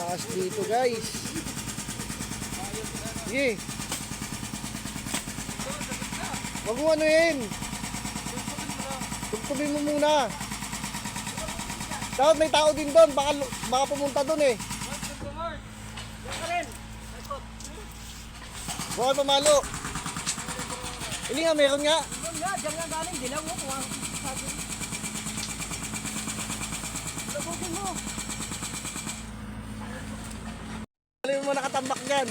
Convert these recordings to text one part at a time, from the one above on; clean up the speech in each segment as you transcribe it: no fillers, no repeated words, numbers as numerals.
taas dito guys. Sige. Wag mo ano yun. Tugtugin mo muna. Dapat may tao din doon. Baka pumunta doon eh. Bukal pamalo. Hindi nga, meron nga. Doon nga, dyan nga galing. Dilaw mo. Labutin mo. Alam mo nakatambak dyan.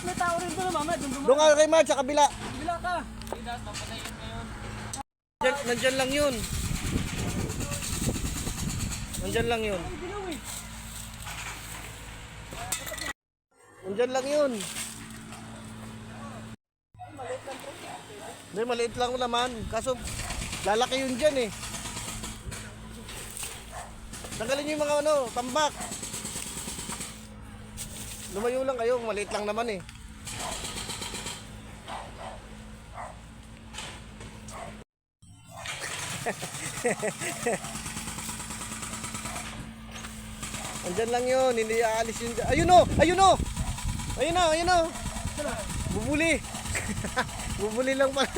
May tao rin doon, mama. Doon ka kay Mark sa kabila. Bila ka. Nandyan lang yun. Nandyan lang yun. Dilaw eh. Nandyan lang yun. Hindi, maliit lang naman. Kaso, lalaki yun dyan eh. Tanggalin nyo yung mga ano, tambak. Lumayo lang kayo, maliit lang naman eh. Andyan lang yun, hindi aalis yun. Ayun o! Ayun o! Ayun o! Ayun o! Bubuli! Bubuli lang pala.